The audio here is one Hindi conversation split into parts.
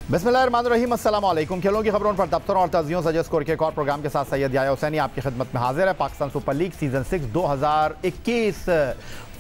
बिस्मिल्लाहिर्रहमानिर्रहीम, अस्सलाम वालेकुम। खेलों की खबरों पर दफ्तरों और तजियों सजय स्कोर के एक और प्रोग्राम के साथ सैयद याया हुसैनी आपकी खिदमत में हाजिर है। Pakistan super league season 6 2021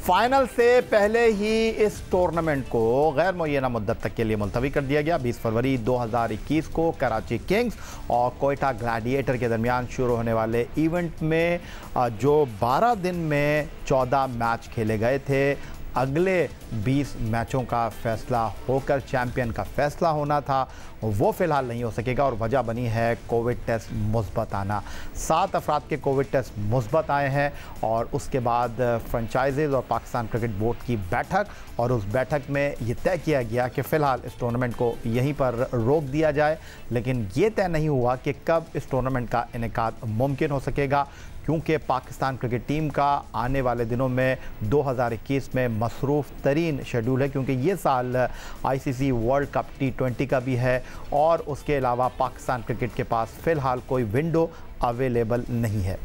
final से पहले ही इस टूर्नामेंट को गैर मुअय्यना मुद्दत तक के लिए मुलतवी कर दिया गया। 20 फरवरी 2021 को कराची किंग्स और कोयटा ग्लैडिएटर के दरमियान शुरू होने वाले इवेंट में जो 12 दिन में 14 मैच खेले गए थे, अगले 20 मैचों का फैसला होकर चैंपियन का फैसला होना था, वो फ़िलहाल नहीं हो सकेगा और वजह बनी है कोविड टेस्ट मुस्बत आना। 7 अफराद के कोविड टेस्ट मुस्बत आए हैं और उसके बाद फ्रेंचाइजेज़ और पाकिस्तान क्रिकेट बोर्ड की बैठक, और उस बैठक में ये तय किया गया कि फ़िलहाल इस टूर्नामेंट को यहीं पर रोक दिया जाए। लेकिन ये तय नहीं हुआ कि कब इस टूर्नामेंट का इनेकाद मुमकिन हो सकेगा, क्योंकि पाकिस्तान क्रिकेट टीम का आने वाले दिनों में 2021 में मसरूफ़ तरीन शेड्यूल है, क्योंकि ये साल आईसीसी वर्ल्ड कप T20 का भी है और उसके अलावा पाकिस्तान क्रिकेट के पास फ़िलहाल कोई विंडो अवेलेबल नहीं है।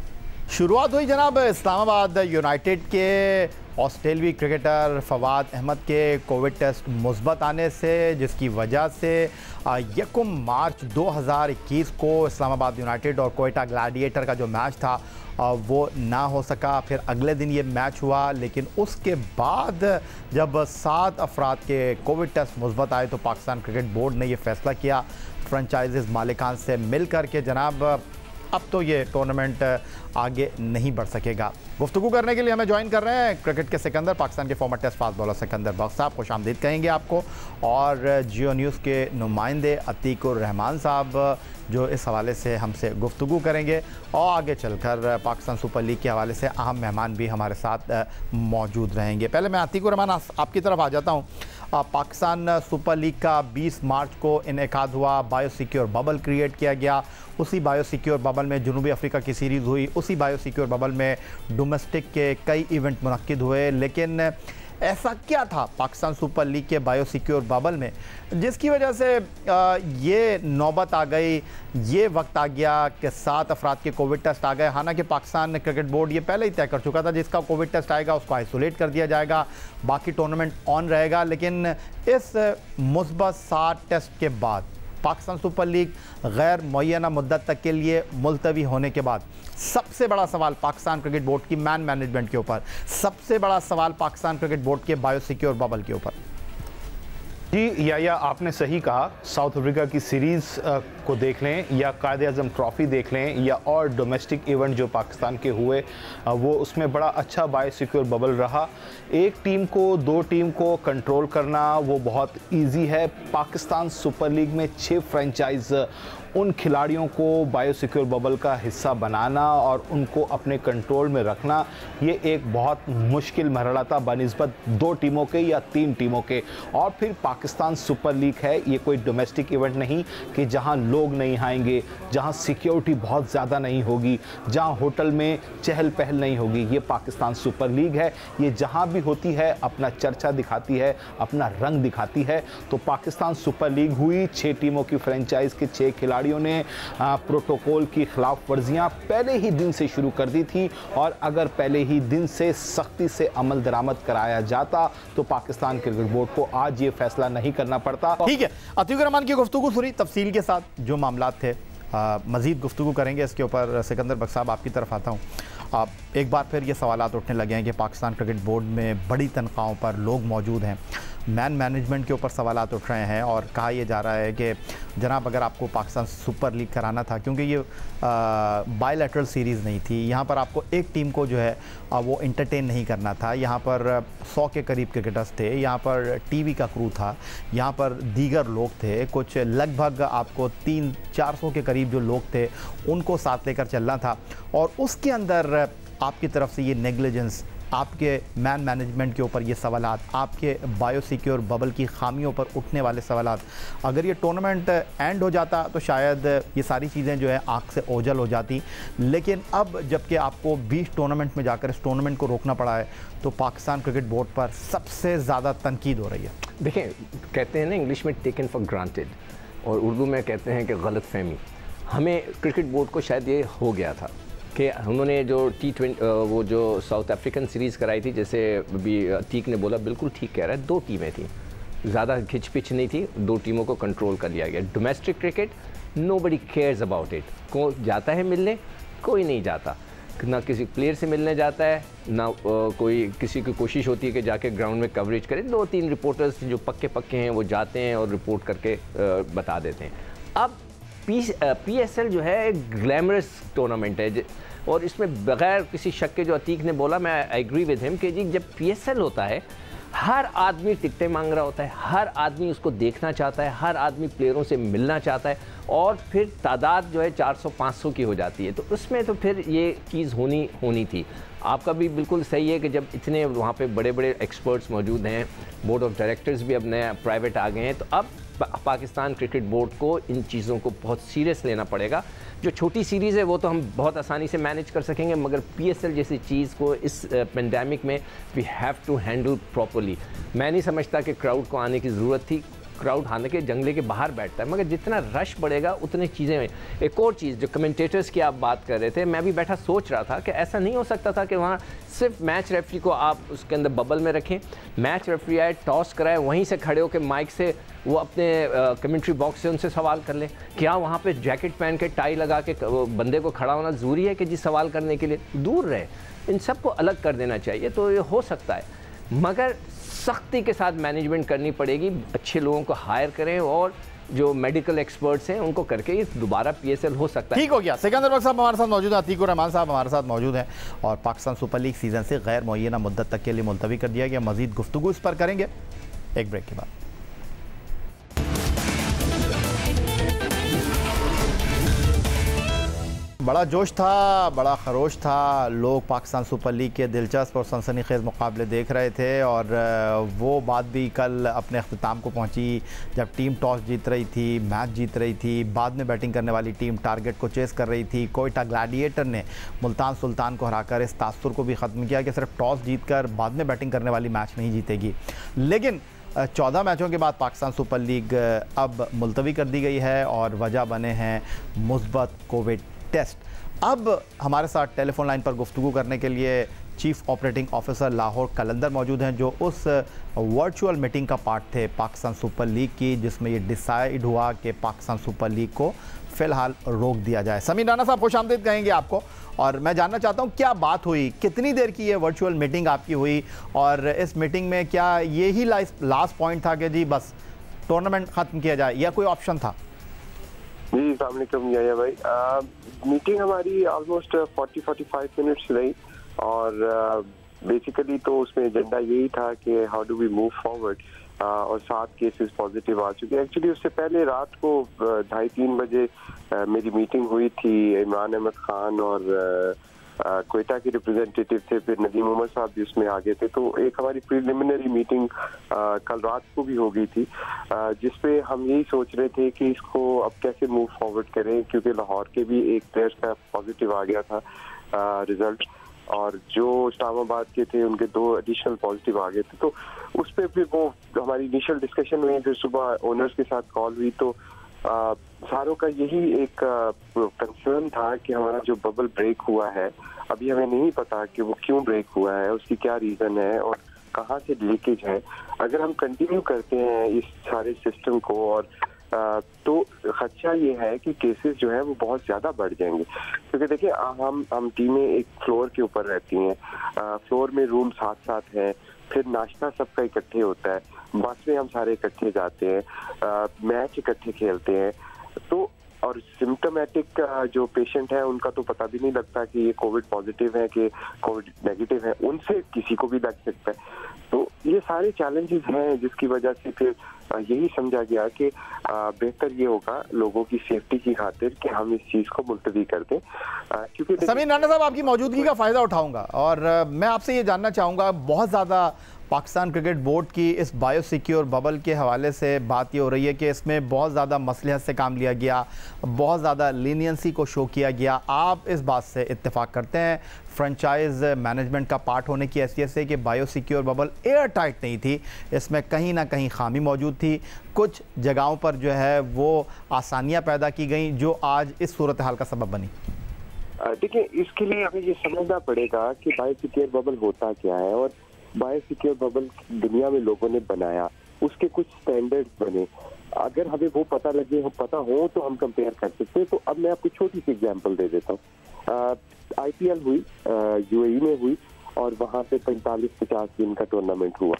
शुरुआत हुई जनाब इस्लामाबाद यूनाइटेड के ऑस्ट्रेलवी क्रिकेटर फवाद अहमद के कोविड टेस्ट मुस्बत आने से, जिसकी वजह से 1 मार्च 2021 को इस्लामाबाद यूनाइटेड और कोयटा ग्लैडिएटर का जो मैच था वो ना हो सका। फिर अगले दिन ये मैच हुआ, लेकिन उसके बाद जब 7 अफराद के कोविड टेस्ट मुस्बत आए तो पाकिस्तान क्रिकेट बोर्ड ने ये फ़ैसला किया फ्रेंचाइजेज़ मालिकान से मिल कर के जनाब अब तो ये टूर्नामेंट आगे नहीं बढ़ सकेगा। गुफ्तगू करने के लिए हमें ज्वाइन कर रहे हैं क्रिकेट के सिकंदर, पाकिस्तान के former test fast bowler Sikandar Bakhsh साहब, खुश आमदीद कहेंगे आपको, और जियो न्यूज़ के नुमाइंदे अतीकुर रहमान साहब जो इस हवाले से हमसे गुफ्तगू करेंगे, और आगे चलकर पाकिस्तान सुपर लीग के हवाले से अहम मेहमान भी हमारे साथ मौजूद रहेंगे। पहले मैं अतीकुर रहमान आपकी तरफ आ जाता हूँ। पाकिस्तान सुपर लीग का 20 मार्च को इनेकाद हुआ, बायोसिक्योर बबल क्रिएट किया गया। उसी बायोसिक्योर बबल में जनूबी अफ्रीका की सीरीज़ हुई, उसी बायोसिक्योर बबल में डोमेस्टिक के कई इवेंट मुनक्किद हुए। लेकिन ऐसा क्या था पाकिस्तान सुपर लीग के बायोसिक्योर बबल में जिसकी वजह से ये नौबत आ गई, ये वक्त आ गया कि 7 अफराद के कोविड टेस्ट आ गए। हालांकि पाकिस्तान क्रिकेट बोर्ड ये पहले ही तय कर चुका था जिसका कोविड टेस्ट आएगा उसको आइसोलेट कर दिया जाएगा, बाकी टूर्नामेंट ऑन रहेगा। लेकिन इस मुस्बत 7 टेस्ट के बाद पाकिस्तान सुपर लीग गैर मुअय्यना मुद्दत तक के लिए मुलतवी होने के बाद सबसे बड़ा सवाल पाकिस्तान क्रिकेट बोर्ड की मैन मैनेजमेंट के ऊपर, सबसे बड़ा सवाल पाकिस्तान क्रिकेट बोर्ड के बायोसिक्योर बबल के ऊपर। जी या आपने सही कहा, साउथ अफ्रीका की सीरीज़ को देख लें या कायद-ए-आज़म ट्रॉफ़ी देख लें या और डोमेस्टिक इवेंट जो पाकिस्तान के हुए वो उसमें बड़ा अच्छा बायोसिक्योर बबल रहा। एक टीम को 2 टीम को कंट्रोल करना वो बहुत इजी है। पाकिस्तान सुपर लीग में 6 फ्रेंचाइज उन खिलाड़ियों को बायोसिक्योर बबल का हिस्सा बनाना और उनको अपने कंट्रोल में रखना, ये एक बहुत मुश्किल मरहला था बनिस्बत 2 टीमों के या 3 टीमों के। और फिर पाकिस्तान सुपर लीग है, ये कोई डोमेस्टिक इवेंट नहीं कि जहां लोग नहीं आएंगे, जहां सिक्योरिटी बहुत ज़्यादा नहीं होगी, जहां होटल में चहल पहल नहीं होगी। ये पाकिस्तान सुपर लीग है, ये जहां भी होती है अपना चर्चा दिखाती है, अपना रंग दिखाती है। तो पाकिस्तान सुपर लीग हुई, 6 टीमों की फ्रेंचाइज के 6 खिलाड़ियों ने प्रोटोकॉल की खिलाफ वर्जियां पहले ही दिन से शुरू कर दी थी, और अगर पहले ही दिन से सख्ती से अमल दरामद कराया जाता तो पाकिस्तान क्रिकेट बोर्ड को आज ये फैसला नहीं करना पड़ता। ठीक है, अतीकुर रहमान की गुफ्तगू सुनी तफसील के साथ, जो मामलात थे मज़ीद गुफ्तगू करेंगे इसके ऊपर। सिकंदर बख्श साहब आपकी तरफ आता हूँ। एक बार फिर ये सवालात उठने लगे हैं कि पाकिस्तान क्रिकेट बोर्ड में बड़ी तनख्वाहों पर लोग मौजूद हैं, मैन मैनेजमेंट के ऊपर सवालात उठ रहे हैं, और कहा यह जा रहा है कि जनाब अगर आपको पाकिस्तान सुपर लीग कराना था, क्योंकि ये बायलैटरल सीरीज़ नहीं थी, यहाँ पर आपको एक टीम को जो है वो एंटरटेन नहीं करना था। यहाँ पर 100 के करीब क्रिकेटर्स थे, यहाँ पर टीवी का क्रू था, यहाँ पर दीगर लोग थे, कुछ लगभग आपको 300-400 के करीब जो लोग थे उनको साथ लेकर चलना था, और उसके अंदर आपकी तरफ से ये नेग्लिजेंस, आपके मैन मैनेजमेंट के ऊपर ये सवालात, आपके बायोसिक्योर बबल की खामियों पर उठने वाले सवालात, अगर ये टूर्नामेंट एंड हो जाता तो शायद ये सारी चीज़ें जो है आँख से ओझल हो जाती। लेकिन अब जबकि आपको 20 टूर्नामेंट में जाकर इस टूर्नामेंट को रोकना पड़ा है, तो पाकिस्तान क्रिकेट बोर्ड पर सबसे ज़्यादा तनकीद हो रही है। देखें, कहते हैं ना इंग्लिश में टेकन फॉर ग्रांटेड, और उर्दू में कहते हैं कि गलत फहमी। हमें क्रिकेट बोर्ड को शायद ये हो गया था कि उन्होंने जो T20 वो जो साउथ अफ्रीकन सीरीज़ कराई थी, जैसे अभी अतीक ने बोला, बिल्कुल ठीक कह रहा है, 2 टीमें थी, ज़्यादा खिचपिच नहीं थी, 2 टीमों को कंट्रोल कर लिया गया। Domestic cricket nobody cares about it, कौन जाता है मिलने, कोई नहीं जाता, ना किसी प्लेयर से मिलने जाता है, ना कोई किसी की कोशिश होती है कि जाके ग्राउंड में कवरेज करें। 2-3 रिपोर्टर्स जो पक्के हैं वो जाते हैं और रिपोर्ट करके बता देते हैं। अब PSL जो है एक ग्लैमरस टूर्नामेंट है और इसमें बगैर किसी शक के, जो अतीक ने बोला, मैं आई एग्री विद हिम कि जी जब PSL होता है हर आदमी टिकटें मांग रहा होता है, हर आदमी उसको देखना चाहता है, हर आदमी प्लेयरों से मिलना चाहता है और फिर तादाद जो है 400-500 की हो जाती है। तो उसमें तो फिर ये चीज़ होनी थी। आपका भी बिल्कुल सही है कि जब इतने वहाँ पे बड़े बड़े एक्सपर्ट्स मौजूद हैं, बोर्ड ऑफ डायरेक्टर्स भी अब नया प्राइवेट आ गए हैं, तो अब पाकिस्तान क्रिकेट बोर्ड को इन चीज़ों को बहुत सीरियस लेना पड़ेगा। जो छोटी सीरीज़ है वो तो हम बहुत आसानी से मैनेज कर सकेंगे, मगर PSL जैसी चीज़ को इस पेंडेमिक में we have to handle properly. मैं नहीं समझता कि क्राउड को आने की ज़रूरत थी। क्राउड हालांकि जंगले के बाहर बैठता है, मगर जितना रश बढ़ेगा उतनी चीज़ें। एक और चीज़, जो कमेंटेटर्स की आप बात कर रहे थे, मैं भी बैठा सोच रहा था कि ऐसा नहीं हो सकता था कि वहाँ सिर्फ मैच रेफरी को आप उसके अंदर बबल में रखें, मैच रेफरी आए, टॉस कराए, वहीं से खड़े होकर माइक से वो अपने कमेंट्री बॉक्स से उनसे सवाल कर ले। क्या वहाँ पे जैकेट पहन के टाई लगा के बंदे को खड़ा होना ज़रूरी है कि जी सवाल करने के लिए? दूर रहे, इन सब को अलग कर देना चाहिए। तो ये हो सकता है, मगर सख्ती के साथ मैनेजमेंट करनी पड़ेगी। अच्छे लोगों को हायर करें और जो मेडिकल एक्सपर्ट्स हैं उनको करके ये दोबारा PSL हो सकता है। ठीक हो गया। सिकंदर बख्श साहब हमारे साथ मौजूद हैं, अतीक रहमान साहब हमारे साथ मौजूद हैं और पाकिस्तान सुपर लीग सीज़न से गैर मुअय्यना मुद्दत तक के लिए मुलतवी कर दिया गया। मज़ीद गुफ्तगू इस पर करेंगे एक ब्रेक के बाद। बड़ा जोश था, बड़ा खरोश था, लोग पाकिस्तान सुपर लीग के दिलचस्प और सनसनीखेज़ मुकाबले देख रहे थे और वो बात भी कल अपने अख्तिताम को पहुंची जब टीम टॉस जीत रही थी, मैच जीत रही थी, बाद में बैटिंग करने वाली टीम टारगेट को चेस कर रही थी। कोयटा ग्लैडिएटर ने मुल्तान सुल्तान को हराकर इस तासुर को भी ख़त्म किया कि सिर्फ टॉस जीत कर बाद में बैटिंग करने वाली मैच नहीं जीतेगी। लेकिन 14 मैचों के बाद पाकिस्तान सुपर लीग अब मुलतवी कर दी गई है और वजह बने हैं मुस्बत कोविड टेस्ट। अब हमारे साथ टेलीफोन लाइन पर गुफ्तगू करने के लिए चीफ ऑपरेटिंग ऑफिसर लाहौर कलंदर मौजूद हैं, जो उस वर्चुअल मीटिंग का पार्ट थे पाकिस्तान सुपर लीग की, जिसमें ये डिसाइड हुआ कि पाकिस्तान सुपर लीग को फ़िलहाल रोक दिया जाए। समीर राना साहब खुश आमदीद कहेंगे आपको, और मैं जानना चाहता हूँ क्या बात हुई, कितनी देर की ये वर्चुअल मीटिंग आपकी हुई और इस मीटिंग में क्या यही लास्ट पॉइंट था कि जी बस टूर्नामेंट ख़त्म किया जाए या कोई ऑप्शन था? जी अस्सलाम वालेकुम याया भाई, मीटिंग हमारी ऑलमोस्ट 40-45 मिनट्स रही और बेसिकली तो उसमें एजेंडा यही था कि how do we move forward, और 7 केसेस पॉजिटिव आ चुके हैं। एक्चुअली उससे पहले रात को 2:30-3 बजे मेरी मीटिंग हुई थी। इमरान अहमद खान और कोयटा के रिप्रेजेंटेटिव थे, फिर नदीम उमर साहब भी उसमें आ गए थे। तो एक हमारी प्रिलिमिनरी मीटिंग कल रात को भी हो गई थी, जिसपे हम यही सोच रहे थे कि इसको अब कैसे मूव फॉरवर्ड करें, क्योंकि लाहौर के भी एक प्लेयर का पॉजिटिव आ गया था रिजल्ट, और जो इस्लामाबाद के थे उनके 2 एडिशनल पॉजिटिव आ गए थे। तो उस पर फिर वो हमारी इनिशियल डिस्कशन हुई, फिर सुबह ओनर्स के साथ कॉल हुई, तो सारों का यही एक कंसर्न था कि हमारा जो बबल ब्रेक हुआ है, अभी हमें नहीं पता कि वो क्यों ब्रेक हुआ है, उसकी क्या रीज़न है और कहाँ से लीकेज है। अगर हम कंटिन्यू करते हैं इस सारे सिस्टम को और तो खदशा ये है कि केसेस जो है वो बहुत ज़्यादा बढ़ जाएंगे, क्योंकि देखिए हम टीमें एक फ्लोर के ऊपर रहती हैं, फ्लोर में रूम साथ हैं, फिर नाश्ता सबका इकट्ठे होता है, बस में हम सारे इकट्ठे जाते हैं, मैच इकट्ठे खेलते हैं। तो और सिम्टोमेटिक जो पेशेंट है उनका तो पता भी नहीं लगता कि ये कोविड पॉजिटिव है कि कोविड नेगेटिव है, उनसे किसी को भी लग सकता है। तो ये सारे चैलेंजेस हैं जिसकी वजह से फिर यही समझा गया कि बेहतर ये होगा लोगों की सेफ्टी की खातिर कि हम इस चीज़ को मुलतवी कर दें। क्योंकि समीर राना साहब आपकी मौजूदगी का फ़ायदा उठाऊंगा और मैं आपसे ये जानना चाहूँगा, बहुत ज़्यादा पाकिस्तान क्रिकेट बोर्ड की इस बायोसिक्योर बबल के हवाले से बात ये हो रही है कि इसमें बहुत ज़्यादा मसलहत से काम लिया गया, बहुत ज़्यादा लीनियंसी को शो किया गया। आप इस बात से इत्तेफाक करते हैं फ्रेंचाइज मैनेजमेंट का पार्ट होने की हैसियत से कि बायोसिक्योर बबल एयर टाइट नहीं थी, इसमें कहीं ना कहीं खामी मौजूद थी, कुछ जगहों पर जो है वो आसानियाँ पैदा की गई जो आज इस सूरत हाल का सबब बनी? देखिए, इसके लिए हमें ये समझना पड़ेगा कि बायोसिक्योर बबल होता क्या है और बायोसिक्योर बबल दुनिया में लोगों ने बनाया। उसके कुछ स्टैंडर्ड्स बने, अगर हमें वो पता लगे, हम पता हो तो हम कंपेयर कर सकते हैं। तो अब मैं आपको छोटी सी एग्जांपल दे देता हूँ। IPL हुई, UAE में हुई और वहाँ पे 45-50 दिन का टूर्नामेंट हुआ।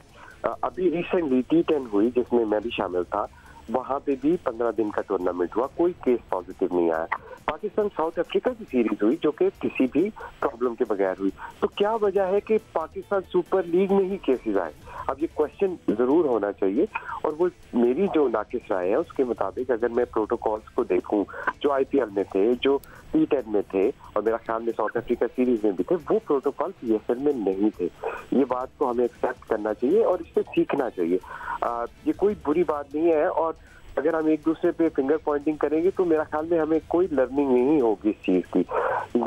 अभी रिसेंटली T10 हुई जिसमें मैं भी शामिल था, वहाँ पे भी 15 दिन का टूर्नामेंट हुआ, कोई केस पॉजिटिव नहीं आया। पाकिस्तान साउथ अफ्रीका की सीरीज हुई जो कि किसी भी प्रॉब्लम के बगैर हुई। तो क्या वजह है कि पाकिस्तान सुपर लीग में ही केसेस आए? अब ये क्वेश्चन जरूर होना चाहिए, और वो मेरी जो नाकिस राय है उसके मुताबिक अगर मैं प्रोटोकॉल्स को देखूं जो IPL में थे, जो T10 में थे, और मेरा ख्याल में साउथ अफ्रीका सीरीज में भी थे, वो प्रोटोकॉल PSL में नहीं थे। ये बात को हमें एक्सेप्ट करना चाहिए और इससे सीखना चाहिए। ये कोई बुरी बात नहीं है, और अगर हम एक दूसरे पे फिंगर पॉइंटिंग करेंगे तो मेरा ख्याल में हमें कोई लर्निंग नहीं होगी इस चीज की।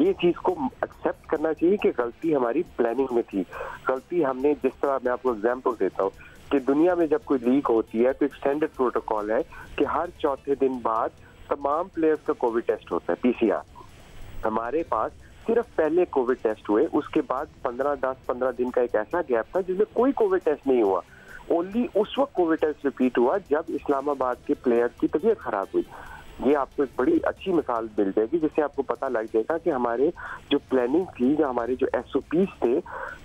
ये चीज को एक्सेप्ट करना चाहिए कि गलती हमारी प्लानिंग में थी, गलती हमने, जिस तरह मैं आपको एग्जांपल देता हूँ कि दुनिया में जब कोई लीग होती है तो एक स्टैंडर्ड प्रोटोकॉल है कि हर चौथे दिन बाद तमाम प्लेयर्स का कोविड टेस्ट होता है, PCR। हमारे पास सिर्फ पहले कोविड टेस्ट हुए, उसके बाद 10-15 दिन का एक ऐसा गैप था जिसमें कोई कोविड टेस्ट नहीं हुआ। ओनली उस वक्त कोविड टेस्ट रिपीट हुआ जब इस्लामाबाद के प्लेयर की तबीयत खराब हुई। ये आपको एक बड़ी अच्छी मिसाल मिल जाएगी जिससे आपको पता लग जाएगा कि हमारे जो प्लानिंग थी, जो हमारे जो SOPs थे,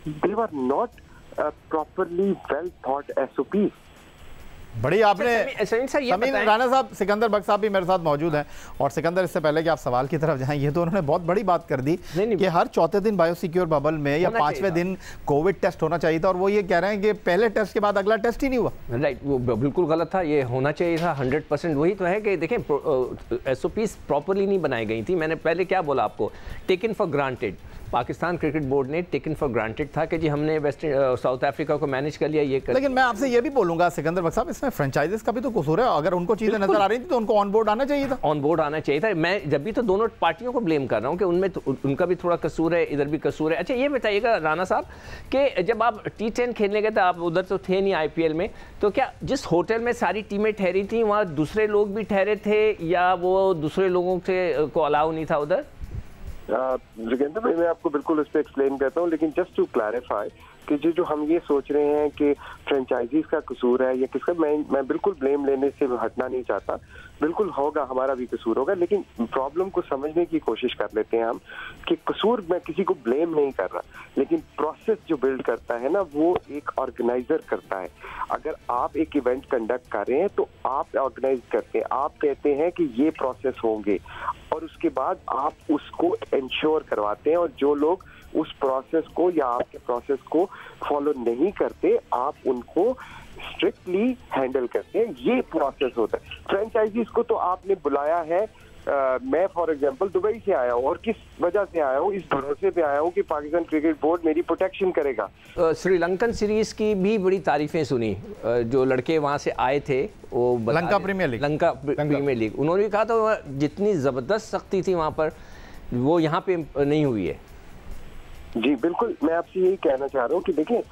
they were not properly well thought SOPs। बड़ी आपने समीन राणा साहब, सिकंदर बख्श साहब भी मेरे साथ मौजूद हैं। और सिकंदर, इससे पहले कि आप सवाल की तरफ जाएं, ये तो उन्होंने बहुत बड़ी बात कर दी कि हर चौथे दिन बायोसिक्योर बबल में या 5वें दिन कोविड टेस्ट होना चाहिए था, और वो ये कह रहे हैं कि पहले टेस्ट के बाद अगला टेस्ट ही नहीं हुआ। राइट, वो बिल्कुल गलत था, ये होना चाहिए था 100%। वही तो है कि देखें SOPs प्रॉपरली नहीं बनाई गई थी। मैंने पहले क्या बोला आपको, taken for granted. Pakistan cricket board ने टेकन फॉर ग्रांटेड था कि जी हमने साउथ अफ्रीका को मैनेज कर लिया, ये कर। लेकिन मैं आपसे ये भी बोलूंगा सिकंदर बख्श साहब, इसमें फ्रेंचाइजीज का भी तो कसूर है। अगर उनको चीजें नजर आ रही थी तो उनको ऑन बोर्ड आना चाहिए था। ऑन बोर्ड आना चाहिए था। मैं जब भी तो दोनों पार्टियों को ब्लेम कर रहा हूँ कि उनमें तो, उनका भी थोड़ा कसूर है, इधर भी कसूर है। अच्छा ये बताइएगा राणा साहब कि जब आप T10 खेलने गए थे, आप उधर तो थे नहीं IPL में, तो क्या जिस होटल में सारी टीमें ठहरी थी वहाँ दूसरे लोग भी ठहरे थे या वो दूसरे लोगों से को अलाउ नहीं था उधर? जोगेंद्र भाई, मैं आपको बिल्कुल उस पर एक्सप्लेन करता हूँ, लेकिन जस्ट टू क्लैरिफाई कि जो हम ये सोच रहे हैं कि फ्रेंचाइजीज का कसूर है या किसका, मैं बिल्कुल ब्लेम लेने से हटना नहीं चाहता। बिल्कुल होगा, हमारा भी कसूर होगा, लेकिन प्रॉब्लम को समझने की कोशिश कर लेते हैं हम कि कसूर, मैं किसी को ब्लेम नहीं कर रहा, लेकिन प्रोसेस जो बिल्ड करता है ना, वो एक ऑर्गेनाइजर करता है। अगर आप एक इवेंट कंडक्ट कर रहे हैं तो आप ऑर्गेनाइज करते हैं, आप कहते हैं कि ये प्रोसेस होंगे, और उसके बाद आप उसको इंश्योर करवाते हैं, और जो लोग उस प्रोसेस को या आपके प्रोसेस को फॉलो नहीं करते, आप उनको स्ट्रिक्टली हैंडल करते हैं। ये प्रोसेस होता है। फ्रेंचाइजीज को तो आपने बुलाया है, मैं फॉर एग्जांपल दुबई से आया हूँ, और किस वजह से आया हूँ? इस भरोसे पे आया हूँ कि पाकिस्तान क्रिकेट बोर्ड मेरी प्रोटेक्शन करेगा। श्रीलंकन सीरीज की भी बड़ी तारीफें सुनी, जो लड़के वहाँ से आए थे, वो लंका प्रीमियर लीग, उन्होंने भी कहा था जितनी ज़बरदस्त सख्ती थी वहाँ पर, वो यहाँ पे नहीं हुई है। जी बिल्कुल, मैं आपसे यही कहना चाह रहा हूँ कि देखिए,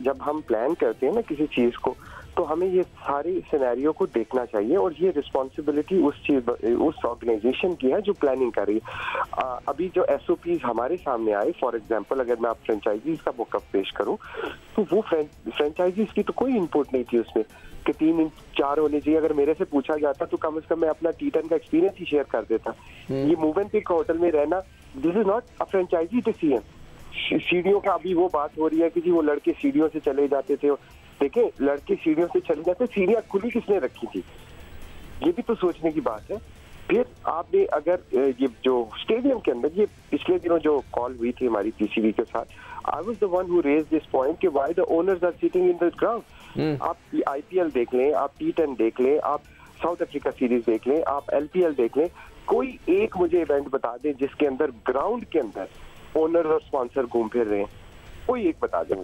जब हम प्लान करते हैं ना किसी चीज को, तो हमें ये सारी सिनेरियो को देखना चाहिए, और ये रिस्पॉन्सिबिलिटी उस ऑर्गेनाइजेशन की है जो प्लानिंग कर रही है। अभी जो SOPs हमारे सामने आए, फॉर एग्जांपल अगर मैं आप फ्रेंचाइजीज का मौक़िफ़ पेश करूं, तो वो फ्रेंचाइजीज की तो कोई इनपुट नहीं थी उसमें कि 3-4 होने चाहिए। अगर मेरे से पूछा जाता तो कम से कम मैं अपना T10 का एक्सपीरियंस ही शेयर कर देता। ये मूवमेंट होटल में रहना, this is not a franchisee decision. सीढ़ियों का अभी वो बात हो रही है कि जी वो लड़के सीढ़ियों से चले जाते थे। देखें, लड़के सीढ़ियों से चले जाते, सीढ़ियां खुली किसने रखी थी? ये भी तो सोचने की बात है। फिर आपने अगर ये जो स्टेडियम के अंदर, ये पिछले दिनों जो कॉल हुई थी हमारी PCB के साथ, I was the one who raised this point कि why the owners are sitting in the ground. आप IPL देख लें, आप T10 देख लें, आप साउथ अफ्रीका सीरीज देख लें, आप LPL देख लें, कोई एक मुझे इवेंट बता दें जिसके अंदर ग्राउंड के अंदर ओनर और स्पॉन्सर घूम फिर रहे हैं, कोई एक बता दें।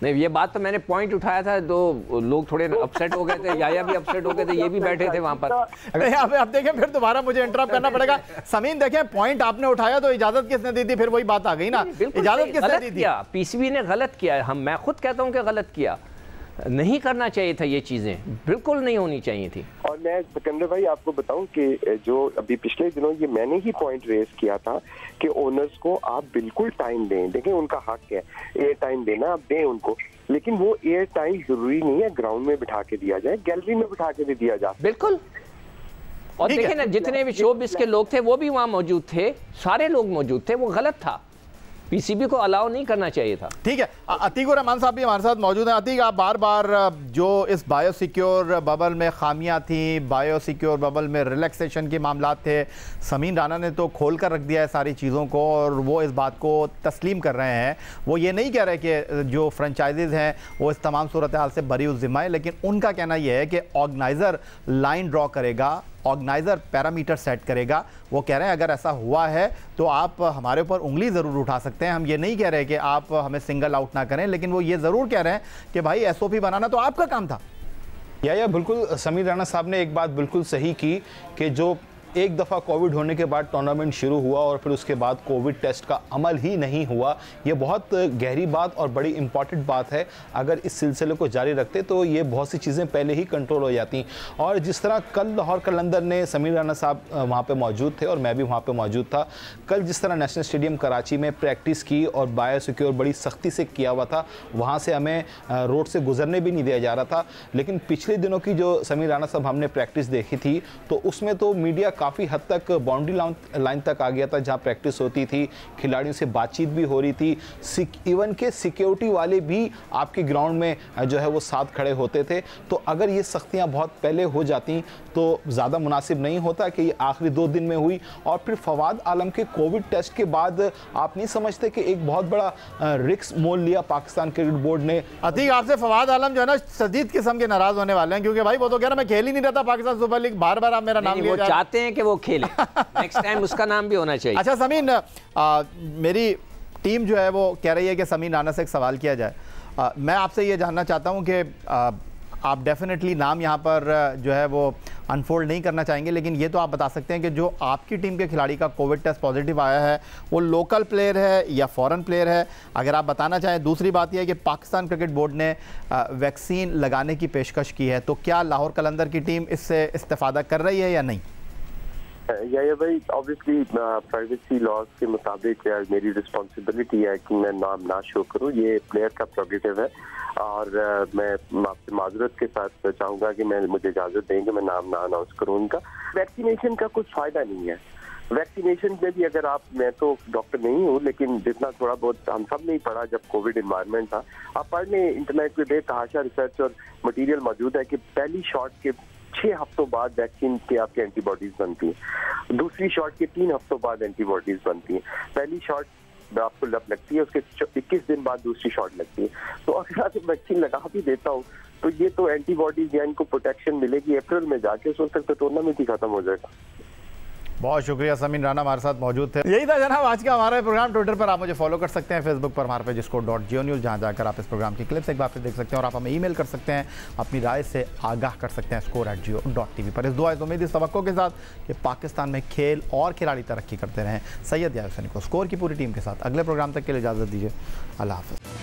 नहीं, ये बात तो मैंने पॉइंट उठाया था, तो लोग थोड़े अपसेट हो गए थे, याया भी अपसेट हो गए थे, ये भी बैठे थे वहां पर। अब देखें, फिर दोबारा मुझे इंटरप्ट करना पड़ेगा। समीन देखें, पॉइंट आपने उठाया तो इजाजत किसने दी थी? फिर वही बात आ गई ना, इजाजत किसने दी थी? PCB ने गलत किया। मैं खुद कहता हूँ कि गलत किया, नहीं करना चाहिए था, ये चीजें बिल्कुल नहीं होनी चाहिए थी। और मैं सिकंदर भाई आपको बताऊं कि जो अभी पिछले दिनों ये मैंने ही पॉइंट रेज किया था कि ओनर्स को आप बिल्कुल टाइम दें। देखें, उनका हक है, ये टाइम देना, आप दें उनको, लेकिन वो एयर टाइम जरूरी नहीं है ग्राउंड में बिठा के दिया जाए, गैलरी में बिठा के भी दिया जा सकता है। बिल्कुल। और देखिए ना, जितने भी शोबिस के लोग थे वो भी वहां मौजूद थे, सारे लोग मौजूद थे, वो गलत था, पीसीबी को अलाउ नहीं करना चाहिए था। ठीक है, अतीक रहमान साहब भी हमारे साथ मौजूद हैं। अतीक, आप बार बार जो इस बायोसिक्योर बबल में खामियां थी, बायोसिक्योर बबल में रिलैक्सेशन के मामला थे, समीन राणा ने तो खोल कर रख दिया है सारी चीज़ों को और वो इस बात को तस्लीम कर रहे हैं। वो ये नहीं कह रहे कि जो फ्रेंचाइजीज़ हैं वो इस तमाम सूरत हाल से बरी उस ज़िम्मा है, लेकिन उनका कहना यह है कि ऑर्गेनाइज़र लाइन ड्रॉ करेगा, ऑर्गेनाइज़र पैरामीटर सेट करेगा। वो कह रहे हैं अगर ऐसा हुआ है तो आप हमारे ऊपर उंगली ज़रूर उठा सकते हैं, हम ये नहीं कह रहे कि आप हमें सिंगल आउट ना करें, लेकिन वो ये ज़रूर कह रहे हैं कि भाई एसओपी बनाना तो आपका काम था। या बिल्कुल, समीर राणा साहब ने एक बात बिल्कुल सही की कि जो एक दफ़ा कोविड होने के बाद टूर्नामेंट शुरू हुआ और फिर उसके बाद कोविड टेस्ट का अमल ही नहीं हुआ, ये बहुत गहरी बात और बड़ी इंपॉर्टेंट बात है। अगर इस सिलसिले को जारी रखते तो ये बहुत सी चीज़ें पहले ही कंट्रोल हो जाती। और जिस तरह कल लाहौर कलंदर ने, समीर राणा साहब वहाँ पे मौजूद थे और मैं भी वहाँ पे मौजूद था, कल जिस तरह नेशनल स्टेडियम कराची में प्रैक्टिस की और बायोसिक्योर बड़ी सख्ती से किया हुआ था, वहाँ से हमें रोड से गुजरने भी नहीं दिया जा रहा था। लेकिन पिछले दिनों की जो समीर राणा साहब हमने प्रैक्टिस देखी थी तो उसमें तो मीडिया काफ़ी हद तक बाउंड्री लाइन तक आ गया था, जहां प्रैक्टिस होती थी, खिलाड़ियों से बातचीत भी हो रही थी, इवन के सिक्योरिटी वाले भी आपके ग्राउंड में जो है वो साथ खड़े होते थे। तो अगर ये सख्तियां बहुत पहले हो जाती तो ज़्यादा मुनासिब नहीं होता कि ये आखिरी 2 दिन में हुई। और फिर फवाद आलम के कोविड टेस्ट के बाद आप नहीं समझते कि एक बहुत बड़ा रिस्क मोल लिया पाकिस्तान क्रिकेट बोर्ड ने? अतीक, आपसे फवाद आलम जो है ना शदीद किस्म के नाराज होने वाले हैं, क्योंकि भाई वो तो कह रहा मैं खेल ही नहीं रहता पाकिस्तान सुपर लीग, बार बार आप मेरा नाम वो चाहते हैं कि वो खेले, नेक्स्ट टाइम उसका नाम भी होना चाहिए। अच्छा समीन, मेरी टीम जो है वो कह रही है कि समीन राणा से एक सवाल किया जाए। मैं आपसे ये जानना चाहता हूं कि आप डेफिनेटली नाम यहाँ पर जो है वो अनफोल्ड नहीं करना चाहेंगे, लेकिन ये तो आप बता सकते हैं कि जो आपकी टीम के खिलाड़ी का कोविड टेस्ट पॉजिटिव आया है वो लोकल प्लेयर है या फॉरेन प्लेयर है, अगर आप बताना चाहें। दूसरी बात यह है कि पाकिस्तान क्रिकेट बोर्ड ने वैक्सीन लगाने की पेशकश की है, तो क्या लाहौर कलंदर की टीम इससे इस्तेफादा कर रही है या नहीं? या भाई ऑब्वियसली प्राइवेसी लॉज के मुताबिक मेरी रिस्पॉन्सिबिलिटी है कि मैं नाम ना शो करूं, ये प्लेयर का प्रोगेटिव है। और मैं आपसे माजरत के साथ चाहूँगा कि मुझे इजाज़त दें कि मैं नाम ना अनाउंस करूँ उनका। वैक्सीनेशन का कुछ फ़ायदा नहीं है। वैक्सीनेशन में भी अगर आप, मैं तो डॉक्टर नहीं हूँ लेकिन जितना थोड़ा बहुत हम सब ने ही पढ़ा जब कोविड इन्वायरमेंट था, आप पढ़ लें इंटरनेट पे बेतहाशा रिसर्च और मटेरियल मौजूद है कि पहली शॉट के 6 हफ्तों बाद वैक्सीन के आपके एंटीबॉडीज बनती हैं, दूसरी शॉट के 3 हफ्तों बाद एंटीबॉडीज बनती हैं, पहली शॉट आपको लगती है उसके 21 दिन बाद दूसरी शॉट लगती है। तो अगर आप वैक्सीन लगा भी देता हूँ तो ये तो एंटीबॉडीज या इनको प्रोटेक्शन मिलेगी अप्रैल में जाके, उस वक्त तो टूर्नामेंट ही खत्म हो जाएगा। बहुत शुक्रिया, समीन राणा हमारे साथ मौजूद थे। यही था जनाब आज का हमारा प्रोग्राम। ट्विटर पर आप मुझे फॉलो कर सकते हैं, फेसबुक पर हमारे पेज .geo-news, जहां जाकर आप इस प्रोग्राम की क्लिप्स एक बार फिर देख सकते हैं और आप हमें ईमेल कर सकते हैं, अपनी राय से आगाह कर सकते हैं score@geo.tv पर। इस दुआ उम्मीद इस तवक्को के साथ कि पाकिस्तान में खेल और खिलाड़ी तरक्की करते रहें। सैयद याया हुसैनी को स्कोर की पूरी टीम के साथ अगले प्रोग्राम तक के लिए इजाज़त दीजिए। अल्लाह हाफ़िज़।